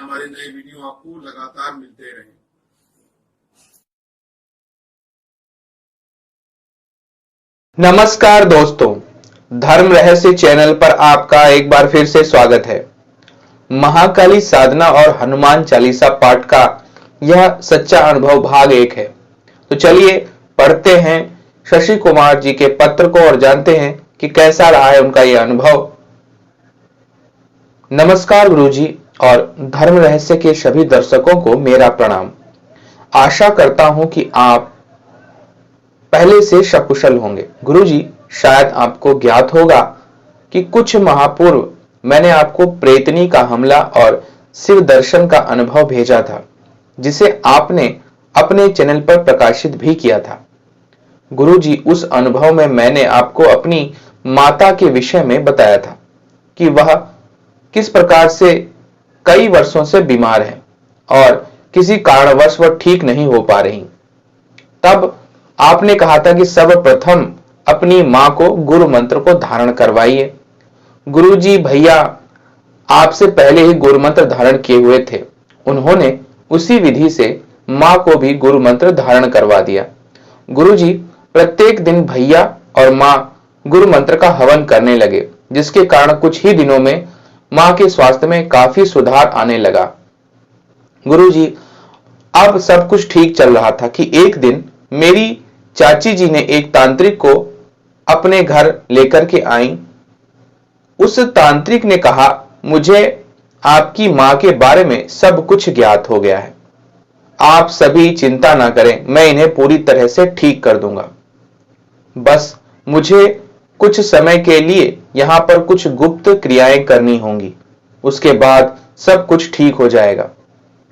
हमारे नए वीडियो आपको लगातार मिलते रहें। नमस्कार दोस्तों, धर्म रहस्य चैनल पर आपका एक बार फिर से स्वागत है। महाकाली साधना और हनुमान चालीसा पाठ का यह सच्चा अनुभव भाग 1 है। तो चलिए पढ़ते हैं शशि कुमार जी के पत्र को और जानते हैं कि कैसा रहा है उनका यह अनुभव। नमस्कार गुरुजी और धर्म रहस्य के सभी दर्शकों को मेरा प्रणाम। आशा करता हूं कि आप पहले से सकुशल होंगे। गुरुजी, शायद आपको ज्ञात होगा कि कुछ माह पूर्व मैंने आपको प्रेतनी का हमला और शिव दर्शन का अनुभव भेजा था, जिसे आपने अपने चैनल पर प्रकाशित भी किया था। गुरुजी, उस अनुभव में मैंने आपको अपनी माता के विषय में बताया था कि वह किस प्रकार से कई वर्षों से बीमार है और किसी कारणवश वह ठीक नहीं हो पा रही। तब आपने कहा था कि सर्वप्रथम अपनी मां को गुरु मंत्र को धारण करवाइए। गुरुजी भैया आपसे पहले ही गुरु मंत्र धारण किए हुए थे। उन्होंने उसी विधि से मां को भी गुरु मंत्र धारण करवा दिया। गुरुजी प्रत्येक दिन भैया और मां गुरु मंत्र का हवन करने लगे, जिसके कारण कुछ ही दिनों में मां के स्वास्थ्य में काफी सुधार आने लगा। गुरुजी, अब सब कुछ ठीक चल रहा था कि एक दिन मेरी चाची जी ने एक तांत्रिक को अपने घर लेकर के आई। उस तांत्रिक ने कहा, मुझे आपकी मां के बारे में सब कुछ ज्ञात हो गया है। आप सभी चिंता ना करें, मैं इन्हें पूरी तरह से ठीक कर दूंगा। बस मुझे कुछ समय के लिए यहां पर कुछ गुप्त क्रियाएं करनी होंगी, उसके बाद सब कुछ ठीक हो जाएगा।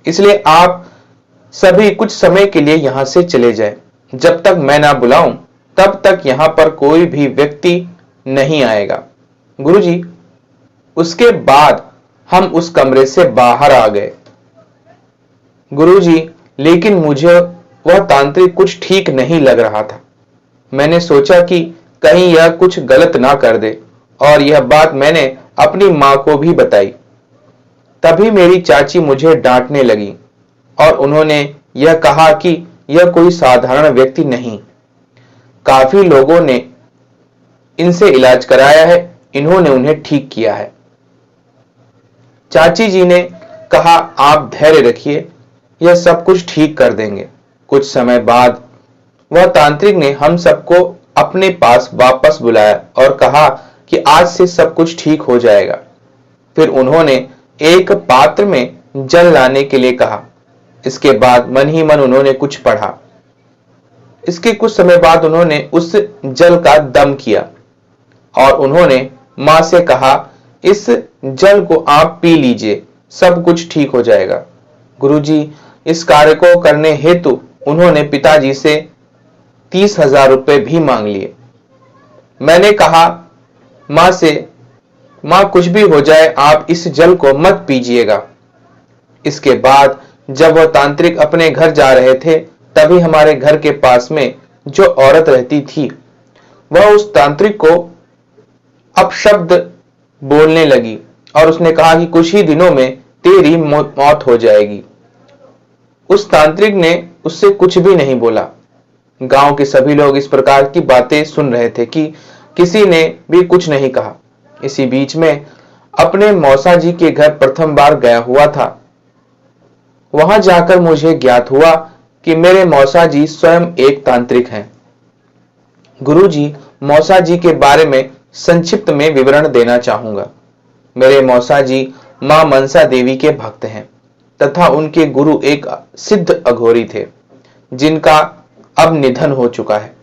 इसलिए आप सभी कुछ समय के लिए यहां से चले जाएं। जब तक मैं ना बुलाऊं तब तक यहां पर कोई भी व्यक्ति नहीं आएगा। गुरुजी, उसके बाद हम उस कमरे से बाहर आ गए। गुरुजी, लेकिन मुझे वह तांत्रिक कुछ ठीक नहीं लग रहा था। मैंने सोचा कि कहीं यह कुछ गलत ना कर दे और यह बात मैंने अपनी मां को भी बताई। तभी मेरी चाची मुझे डांटने लगी और उन्होंने यह कहा कि यह कोई साधारण व्यक्ति नहीं, काफी लोगों ने इनसे इलाज कराया है, इन्होंने उन्हें ठीक किया है। चाची जी ने कहा, आप धैर्य रखिए, यह सब कुछ ठीक कर देंगे। कुछ समय बाद वह तांत्रिक ने हम सबको अपने पास वापस बुलाया और कहा कि आज से सब कुछ ठीक हो जाएगा। फिर उन्होंने एक पात्र में जल लाने के लिए कहा। इसके बाद मन ही मन उन्होंने कुछ पढ़ा। इसके कुछ समय बाद उन्होंने उस जल का दम किया और उन्होंने मां से कहा, इस जल को आप पी लीजिए, सब कुछ ठीक हो जाएगा। गुरुजी, इस कार्य को करने हेतु उन्होंने पिताजी से 30,000 रुपए भी मांग लिए। मैंने कहा मां से, मां कुछ भी हो जाए, आप इस जल को मत पीजिएगा। इसके बाद जब वह तांत्रिक अपने घर जा रहे थे, तभी हमारे घर के पास में जो औरत रहती थी, वह उस तांत्रिक को अपशब्द बोलने लगी और उसने कहा कि कुछ ही दिनों में तेरी मौत हो जाएगी। उस तांत्रिक ने उससे कुछ भी नहीं बोला। गांव के सभी लोग इस प्रकार की बातें सुन रहे थे कि किसी ने भी कुछ नहीं कहा। इसी बीच में अपने मौसा जी के घर प्रथम बार गया हुआ था। वहां जाकर मुझे ज्ञात हुआ कि मेरे मौसा जी स्वयं एक तांत्रिक हैं। गुरुजी, मौसा जी के बारे में संक्षिप्त में विवरण देना चाहूंगा। मेरे मौसा जी मां मनसा देवी के भक्त हैं तथा उनके गुरु एक सिद्ध अघोरी थे, जिनका अब निधन हो चुका है।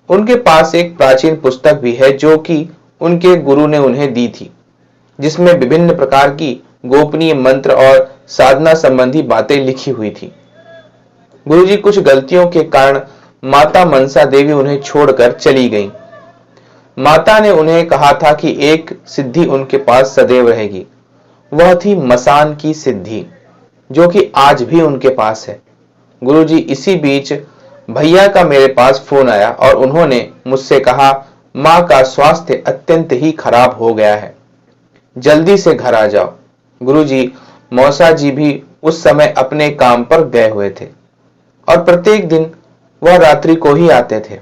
उनके पास एक प्राचीन पुस्तक भी है जो कि उनके गुरु ने उन्हें दी थी, जिसमें विभिन्न प्रकार की गोपनीय मंत्र और साधना संबंधी बातें लिखी हुई थी। गुरुजी, कुछ गलतियों के कारण माता मनसा देवी उन्हें छोड़कर चली गईं। माता ने उन्हें कहा था कि एक सिद्धि उनके पास सदैव रहेगी। वह थी मसान की सिद्धि, जो कि आज भी उनके पास है। गुरुजी, इसी बीच भैया का मेरे पास फोन आया और उन्होंने मुझसे कहा, मां का स्वास्थ्य अत्यंत ही खराब हो गया है, जल्दी से घर आ जाओ। गुरुजी, मौसा जी भी उस समय अपने काम पर गए हुए थे और प्रत्येक दिन वह रात्रि को ही आते थे।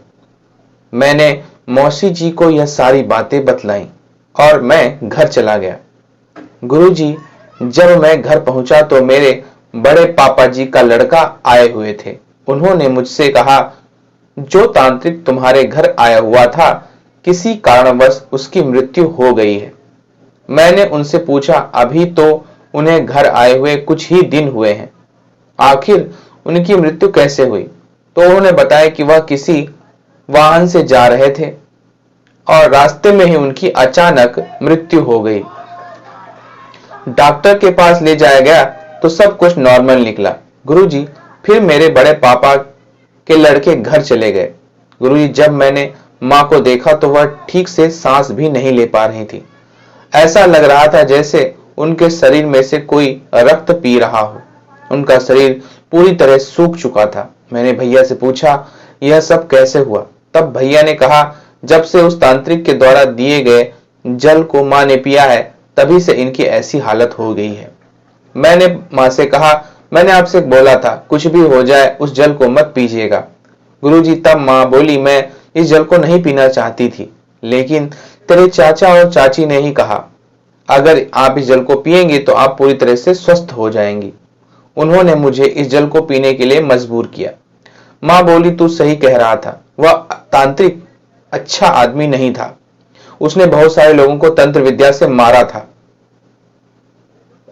मैंने मौसी जी को यह सारी बातें बतलाईं और मैं घर चला गया। गुरुजी, जब मैं घर पहुंचा तो मेरे बड़े पापा जी का लड़का आए हुए थे। उन्होंने मुझसे कहा, जो तांत्रिक तुम्हारे घर आया हुआ था, किसी कारणवश उसकी मृत्यु हो गई है। मैंने उनसे पूछा, अभी तो उन्हें घर आए हुए कुछ ही दिन हुए हैं, आखिर उनकी मृत्यु कैसे हुई? तो उन्होंने बताया कि वह किसी वाहन से जा रहे थे और रास्ते में ही उनकी अचानक मृत्यु हो गई। डॉक्टर के पास ले जाया गया तो सब कुछ नॉर्मल निकला। गुरुजी, फिर मेरे बड़े पापा के लड़के घर चले गए। गुरुजी, जब मैंने मां को देखा तो वह ठीक से सांस भी नहीं ले पा रही थी। ऐसा लग रहा था जैसे उनके शरीर में से कोई रक्त पी रहा हो। उनका शरीर पूरी तरह सूख चुका था। मैंने भैया से पूछा, यह सब कैसे हुआ? तब भैया ने कहा, जब से उस तांत्रिक के द्वारा दिए गए जल को मां ने पिया है, तभी से इनकी ऐसी हालत हो गई है। मैंने मां से कहा, मैंने आपसे बोला था कुछ भी हो जाए उस जल को मत पीजिएगा। गुरुजी, तब मां बोली, मैं इस जल को नहीं पीना चाहती थी, लेकिन तेरे चाचा और चाची ने ही कहा, अगर आप इस जल को पिएंगे तो आप पूरी तरह से स्वस्थ हो जाएंगी। उन्होंने मुझे इस जल को पीने के लिए मजबूर किया। मां बोली, तू सही कह रहा था, वह तांत्रिक अच्छा आदमी नहीं था। उसने बहुत सारे लोगों को तंत्र विद्या से मारा था।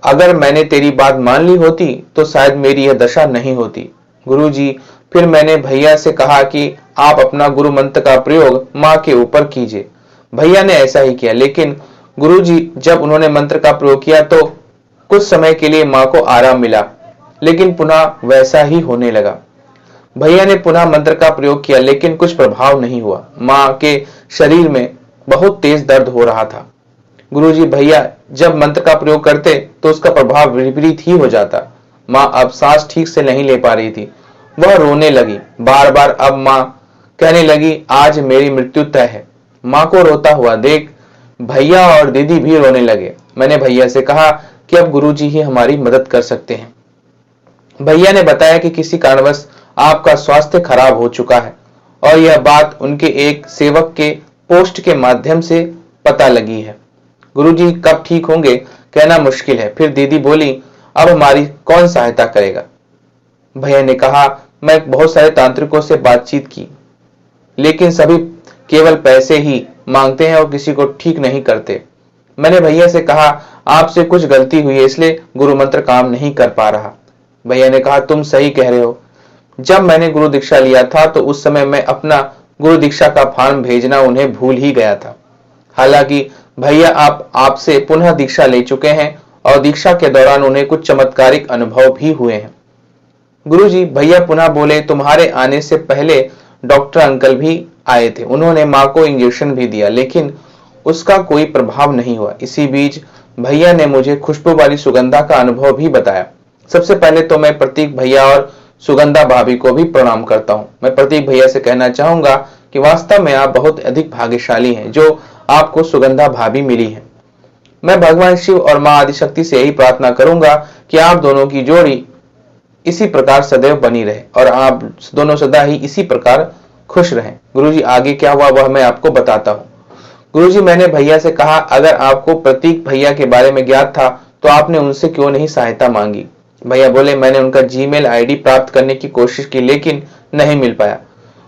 अगर मैंने तेरी बात मान ली होती तो शायद मेरी यह दशा नहीं होती। गुरुजी, फिर मैंने भैया से कहा कि आप अपना गुरु मंत्र का प्रयोग मां के ऊपर कीजिए। भैया ने ऐसा ही किया, लेकिन गुरुजी, जब उन्होंने मंत्र का प्रयोग किया तो कुछ समय के लिए मां को आराम मिला, लेकिन पुनः वैसा ही होने लगा। भैया ने पुनः मंत्र का प्रयोग किया, लेकिन कुछ प्रभाव नहीं हुआ। मां के शरीर में बहुत तेज दर्द हो रहा था। गुरुजी, भैया जब मंत्र का प्रयोग करते तो उसका प्रभाव विपरीत ही हो जाता। मां अब सांस ठीक से नहीं ले पा रही थी। वह रोने लगी बार बार। अब मां कहने लगी, आज मेरी मृत्यु तय है। मां को रोता हुआ देख भैया और दीदी भी रोने लगे। मैंने भैया से कहा कि अब गुरुजी ही हमारी मदद कर सकते हैं। भैया ने बताया कि किसी कारणवश आपका स्वास्थ्य खराब हो चुका है और यह बात उनके एक सेवक के पोस्ट के माध्यम से पता लगी है। गुरुजी कब ठीक होंगे कहना मुश्किल है। फिर दीदी बोली, अब हमारी कौन सहायता करेगा? भैया ने कहा, मैं बहुत सारे तांत्रिकों से बातचीत की, लेकिन सभी केवल पैसे ही मांगते हैं और किसी को ठीक नहीं करते। मैंने भैया से कहा, आपसे कुछ गलती हुई है, इसलिए गुरु मंत्र काम नहीं कर पा रहा। भैया ने कहा, तुम सही कह रहे हो। जब मैंने गुरु दीक्षा लिया था तो उस समय मैं अपना गुरु दीक्षा का फॉर्म भेजना उन्हें भूल ही गया था। हालांकि भैया आपसे पुनः दीक्षा ले चुके हैं और दीक्षा के दौरान उन्हें कुछ चमत्कारिक अनुभव भी हुए हैं। गुरुजी, भैया पुनः बोले, तुम्हारे आने से पहले डॉक्टर अंकल भी आए थे। उन्होंने मां को इंजेक्शन भी दिया, लेकिन उसका कोई प्रभाव नहीं हुआ। इसी बीच भैया ने मुझे खुशबू वाली सुगंधा का अनुभव भी बताया। सबसे पहले तो मैं प्रतीक भैया और सुगंधा भाभी को भी प्रणाम करता हूँ। मैं प्रतीक भैया से कहना चाहूंगा कि वास्तव में आप बहुत अधिक भाग्यशाली हैं जो आपको सुगंधा भाभी मिली है। मैं भगवान शिव और मां आदिशक्ति से यही प्रार्थना करूंगा कि आप दोनों की जोड़ी इसी प्रकार सदैव बनी रहे और आप दोनों सदा ही इसी प्रकार खुश रहें। गुरुजी, आगे क्या हुआ वह मैं आपको बताता हूँ। गुरुजी, मैंने भैया से कहा, अगर आपको प्रतीक भैया के बारे में ज्ञात था तो आपने उनसे क्यों नहीं सहायता मांगी? भैया बोले, मैंने उनका जीमेल आईडी प्राप्त करने की कोशिश की, लेकिन नहीं मिल पाया।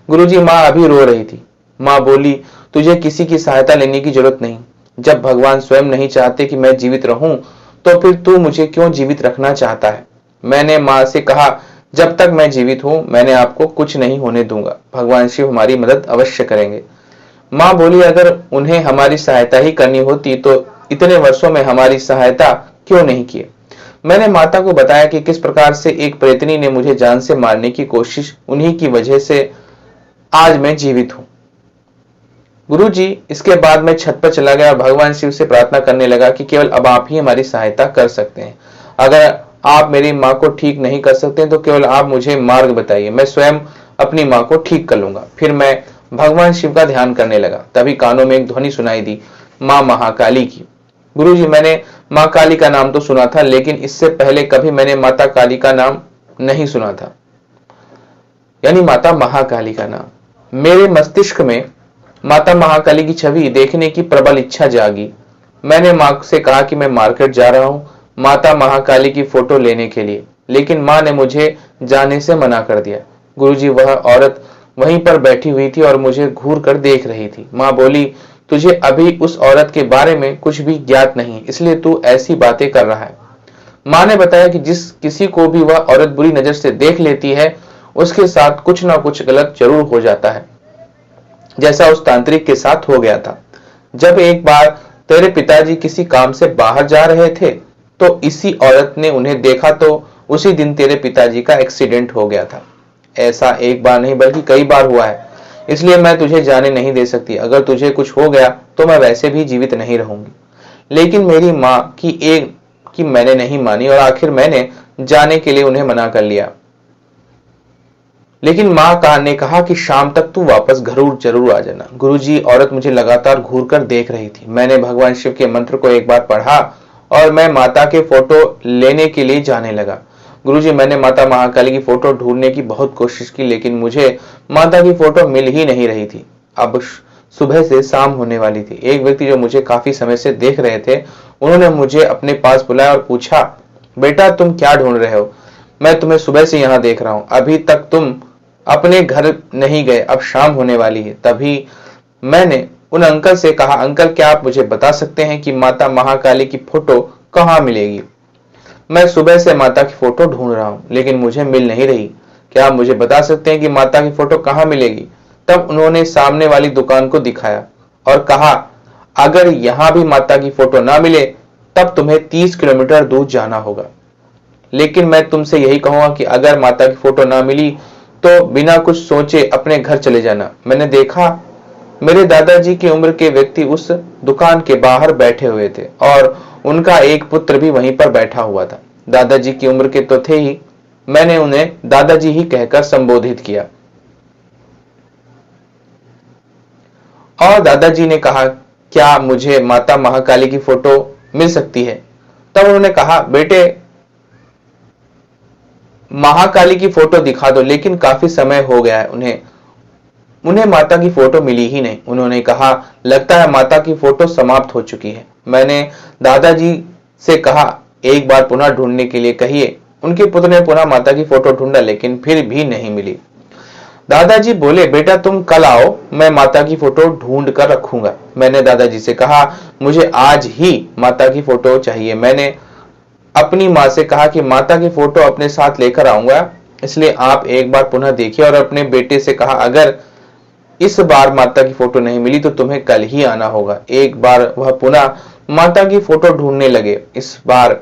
गुरुजी, मां अभी रो रही थी। मां बोली, तुझे किसी की सहायता लेने की जरूरत नहीं। जब भगवान स्वयं नहीं चाहते कि मैं जीवित रहूं तो फिर तू मुझे क्यों जीवित रखना चाहता है? मैंने मां से कहा, जब तक मैं जीवित हूं मैंने आपको कुछ नहीं होने दूंगा। भगवान शिव हमारी मदद अवश्य करेंगे। मां बोली, अगर उन्हें हमारी सहायता ही करनी होती तो इतने वर्षों में हमारी सहायता क्यों नहीं की? मैंने माता को बताया कि किस प्रकार से एक प्रेतनी ने मुझे जान से मारने की कोशिश, उन्हीं की वजह से आज मैं जीवित हूं। गुरुजी, इसके बाद मैं छत पर चला गया और भगवान शिव से प्रार्थना करने लगा कि केवल अब आप ही हमारी सहायता कर सकते हैं। अगर आप मेरी मां को ठीक नहीं कर सकते तो केवल आप मुझे मार्ग बताइए, मैं स्वयं अपनी मां को ठीक कर लूंगा। फिर मैं भगवान शिव का ध्यान करने लगा। तभी कानों में एक ध्वनि सुनाई दी, मां महाकाली की। गुरुजी, मैंने माँ काली का नाम तो सुना था, लेकिन इससे पहले कभी मैंने माता काली का नाम नहीं सुना था, यानी माता महाकाली का नाम। मेरे मस्तिष्क में माता महाकाली की छवि देखने की प्रबल इच्छा जागी। मैंने माँ से कहा कि मैं मार्केट जा रहा हूँ माता महाकाली की फोटो लेने के लिए, लेकिन माँ ने मुझे जाने से मना कर दिया। गुरुजी, वह औरत वहीं पर बैठी हुई थी और मुझे घूर कर देख रही थी। माँ बोली, तुझे अभी उस औरत के बारे में कुछ भी ज्ञात नहीं, इसलिए तू ऐसी बातें कर रहा है। माँ ने बताया कि जिस किसी को भी वह औरत बुरी नजर से देख लेती है, उसके साथ कुछ ना कुछ गलत जरूर हो जाता है, जैसा उस तांत्रिक के साथ हो गया था। जब एक बार तेरे पिताजी किसी काम से बाहर जा रहे थे तो इसी औरत ने उन्हें देखा, तो उसी दिन तेरे पिताजी का एक्सीडेंट हो गया था। ऐसा एक बार नहीं बल्कि कई बार हुआ है, इसलिए मैं तुझे जाने नहीं दे सकती। अगर तुझे कुछ हो गया तो मैं वैसे भी जीवित नहीं रहूंगी। लेकिन मेरी माँ की मैंने नहीं मानी और आखिर मैंने जाने के लिए उन्हें मना कर लिया। लेकिन माँ का ने कहा कि शाम तक तू वापस घर जरूर आ जाना। गुरुजी, औरत मुझे लगातार घूर कर देख रही थी। मैंने भगवान शिव के मंत्र को एक बार पढ़ा और मैं माता के फोटो लेने के लिए जाने लगा। गुरुजी, मैंने माता महाकाली की फोटो ढूंढने की बहुत कोशिश की, लेकिन मुझे माता की फोटो मिल ही नहीं रही थी। अब सुबह से शाम होने वाली थी। एक व्यक्ति जो मुझे काफी समय से देख रहे थे, उन्होंने मुझे अपने पास बुलाया और पूछा, बेटा तुम क्या ढूंढ रहे हो? मैं तुम्हें सुबह से यहाँ देख रहा हूँ, अभी तक तुम अपने घर नहीं गए, अब शाम होने वाली है। तभी मैंने उन अंकल से कहा, अंकल क्या आप मुझे बता सकते हैं कि माता महाकाली की फोटो कहाँ मिलेगी? मैं सुबह से माता की फोटो ढूंढ रहा हूँ लेकिन मुझे मिल नहीं रही, क्या आप मुझे बता सकते हैं कि माता की फोटो कहाँ मिलेगी? तब उन्होंने सामने वाली दुकान को दिखाया और कहा, अगर यहां भी माता की फोटो ना मिले तब तुम्हें 30 किलोमीटर दूर जाना होगा। लेकिन मैं तुमसे यही कहूंगा कि अगर माता की फोटो ना मिली तो बिना कुछ सोचे अपने घर चले जाना। मैंने देखा मेरे दादाजी की उम्र के व्यक्ति उस दुकान के बाहर बैठे हुए थे और उनका एक पुत्र भी वहीं पर बैठा हुआ था। दादाजी की उम्र के तो थे ही, मैंने उन्हें दादाजी ही कहकर संबोधित किया और दादाजी ने कहा, क्या मुझे माता महाकाली की फोटो मिल सकती है? तब उन्होंने कहा, बेटे महाकाली की फोटो दिखा दो। लेकिन काफी समय हो गया है, उन्हें माता की फोटो मिली ही नहीं। उन्होंने कहा, लगता है माता की फोटो समाप्त हो चुकी है। मैंने दादाजी से कहा, एक बार पुनः ढूंढने के लिए कहिए। उनके पुत्र ने पुनः माता की फोटो ढूंढा लेकिन फिर भी नहीं मिली। दादाजी बोले, बेटा तुम कल आओ, मैं माता की फोटो ढूंढ कर रखूंगा। मैंने दादाजी से कहा, मुझे आज ही माता की फोटो चाहिए। मैंने अपनी माँ से कहा कि माता की फोटो अपने साथ लेकर आऊंगा, इसलिए आप एक बार पुनः देखिए। और अपने बेटे से कहा, अगर इस बार माता की फोटो नहीं मिली तो तुम्हें कल ही आना होगा। एक बार वह पुनः माता की फोटो ढूंढने लगे। इस बार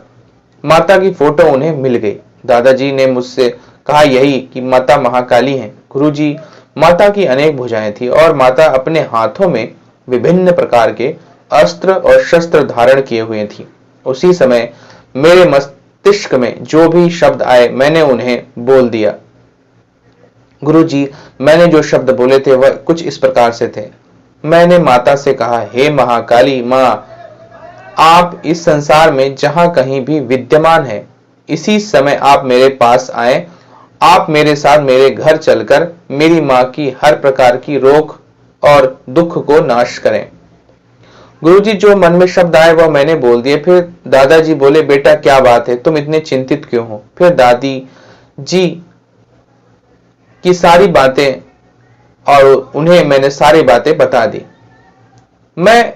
माता की फोटो उन्हें मिल गई। दादाजी ने मुझसे कहा यही कि माता महाकाली हैं। गुरुजी, माता की अनेक भुजाएं थी और माता अपने हाथों में विभिन्न प्रकार के अस्त्र और शस्त्र धारण किए हुए थी। उसी समय मेरे मस्तिष्क में जो भी शब्द आए मैंने उन्हें बोल दिया। गुरुजी, मैंने जो शब्द बोले थे वह कुछ इस प्रकार से थे। मैंने माता से कहा, हे महाकाली माँ, आप इस संसार में जहां कहीं भी विद्यमान है, इसी समय आप मेरे पास आए। आप मेरे साथ मेरे घर चलकर मेरी माँ की हर प्रकार की रोग और दुख को नाश करें। गुरुजी, जो मन में शब्द आए वह मैंने बोल दिए। फिर दादाजी बोले, बेटा क्या बात है, तुम इतने चिंतित क्यों हो? फिर दादी जी की सारी बातें और उन्हें मैंने सारी बातें बता दी। मैं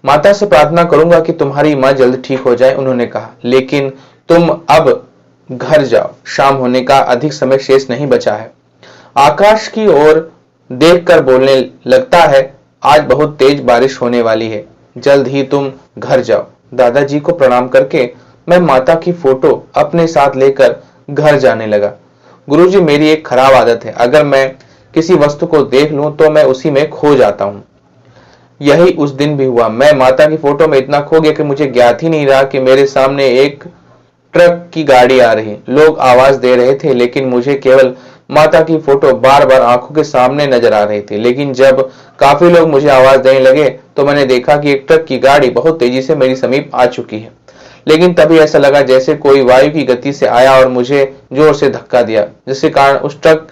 माता से प्रार्थना करूंगा कि तुम्हारी माँ जल्द ठीक हो जाए, उन्होंने कहा, लेकिन तुम अब घर जाओ, शाम होने का अधिक समय शेष नहीं बचा है। आकाश की ओर देखकर बोलने लगता है, आज बहुत तेज बारिश होने वाली है, जल्द ही तुम घर जाओ। दादाजी को प्रणाम करके मैं माता की फोटो अपने साथ लेकर घर जाने लगा। गुरुजी, मेरी एक खराब आदत है, अगर मैं किसी वस्तु को देख लूं तो मैं उसी में खो जाता हूं। यही उस दिन भी हुआ। मैं माता की फोटो में इतना खो गया कि मुझे ज्ञात ही नहीं रहा कि मेरे सामने एक ट्रक की गाड़ी आ रही। लोग आवाज दे रहे थे लेकिन मुझे केवल माता की फोटो बार बार आंखों के सामने नजर आ रही थी। लेकिन जब काफी लोग मुझे आवाज देने लगे तो मैंने देखा कि एक ट्रक की गाड़ी बहुत तेजी से मेरी समीप आ चुकी है। लेकिन तभी ऐसा लगा जैसे कोई वायु की गति से आया और मुझे जोर से धक्का दिया, जिसके कारण उस ट्रक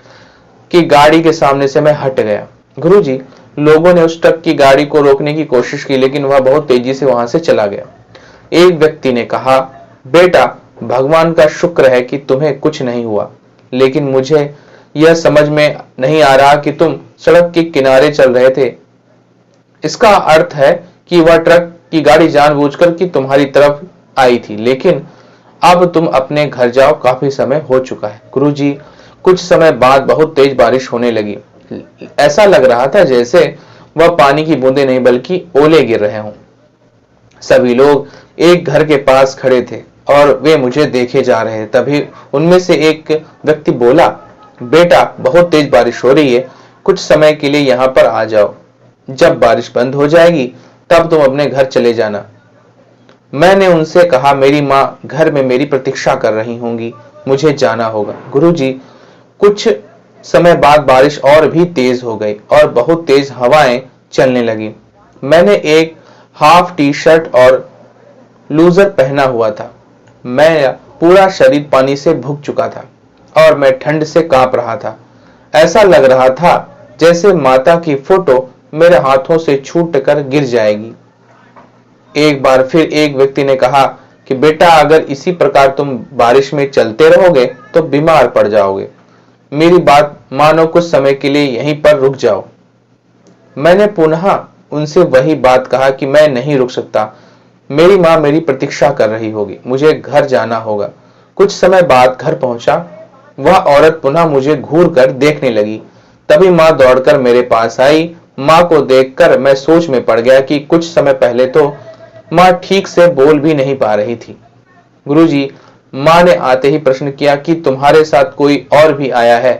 की गाड़ी के सामने से मैं हट गया। गुरुजी, लोगों ने उस ट्रक की गाड़ी को रोकने की कोशिश की, लेकिन वह बहुत तेजी से वहां से चला गया। एक व्यक्ति ने कहा, बेटा, भगवान का शुक्र है कि तुम्हें कुछ नहीं हुआ, लेकिन मुझे यह समझ में नहीं आ रहा कि तुम सड़क के किनारे चल रहे थे। इसका अर्थ है कि वह ट्रक की गाड़ी जानबूझकर कि तुम्हारी तरफ आई थी, लेकिन अब तुम अपने घर जाओ, काफी समय हो चुका है। गुरुजी, कुछ समय बाद बहुत तेज बारिश होने लगी। ऐसा लग रहा था जैसे वह पानी की बूंदें नहीं बल्कि ओले गिर रहे हों। सभी लोग एक घर के पास खड़े थे और वे मुझे देखे जा रहे थे। तभी उनमें से एक व्यक्ति बोला, बेटा, बहुत तेज बारिश हो रही है, कुछ समय के लिए यहाँ पर आ जाओ। जब बारिश बंद हो जाएगी तब तुम अपने घर चले जाना। मैंने उनसे कहा, मेरी माँ घर में मेरी प्रतीक्षा कर रही होंगी, मुझे जाना होगा। गुरुजी, कुछ समय बाद बारिश और भी तेज हो गई और बहुत तेज हवाएं चलने लगी। मैंने एक हाफ टी शर्ट और लूजर पहना हुआ था। मैं पूरा शरीर पानी से भुग चुका था और मैं ठंड से कांप रहा था। ऐसा लग रहा था जैसे माता की फोटो मेरे हाथों से छूटकर गिर जाएगी। एक बार फिर एक व्यक्ति ने कहा कि बेटा, अगर इसी प्रकार तुम बारिश में चलते रहोगे तो बीमार पड़ जाओगे। मेरी बात मानो, कुछ समय के लिए यहीं पर रुक जाओ। मैंने पुनः उनसे वही बात कहा कि मैं नहीं रुक सकता, मेरी माँ मेरी प्रतीक्षा कर रही होगी, मुझे घर जाना होगा। कुछ समय बाद घर पहुंचा। वह औरत पुनः मुझे घूर कर देखने लगी। तभी माँ दौड़कर मेरे पास आई। माँ को देखकर मैं सोच में पड़ गया कि कुछ समय पहले तो माँ ठीक से बोल भी नहीं पा रही थी। गुरुजी, माँ ने आते ही प्रश्न किया कि तुम्हारे साथ कोई और भी आया है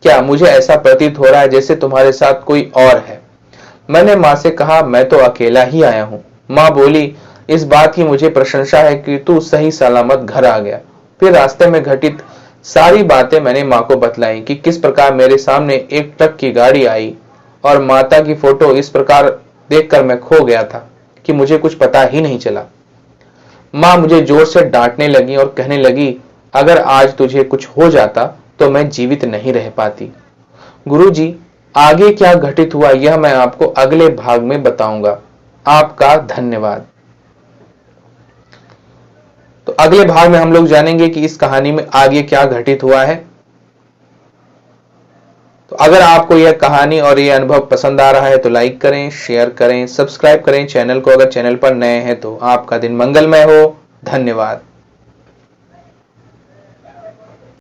क्या? मुझे ऐसा प्रतीत हो रहा है जैसे तुम्हारे साथ कोई और है। मैंने माँ से कहा, मैं तो अकेला ही आया हूँ। माँ बोली, इस बात की मुझे प्रशंसा है कि तू सही सलामत घर आ गया। फिर रास्ते में घटित सारी बातें मैंने माँ को बतलाई कि किस प्रकार मेरे सामने एक ट्रक की गाड़ी आई और माता की फोटो इस प्रकार देखकर मैं खो गया था कि मुझे कुछ पता ही नहीं चला। माँ मुझे जोर से डांटने लगी और कहने लगी, अगर आज तुझे कुछ हो जाता तो मैं जीवित नहीं रह पाती। गुरुजी, आगे क्या घटित हुआ यह मैं आपको अगले भाग में बताऊंगा। आपका धन्यवाद। तो अगले भाग में हम लोग जानेंगे कि इस कहानी में आगे क्या घटित हुआ है। तो अगर आपको यह कहानी और यह अनुभव पसंद आ रहा है तो लाइक करें, शेयर करें, सब्सक्राइब करें चैनल को। अगर चैनल पर नए हैं तो आपका दिन मंगलमय हो। धन्यवाद।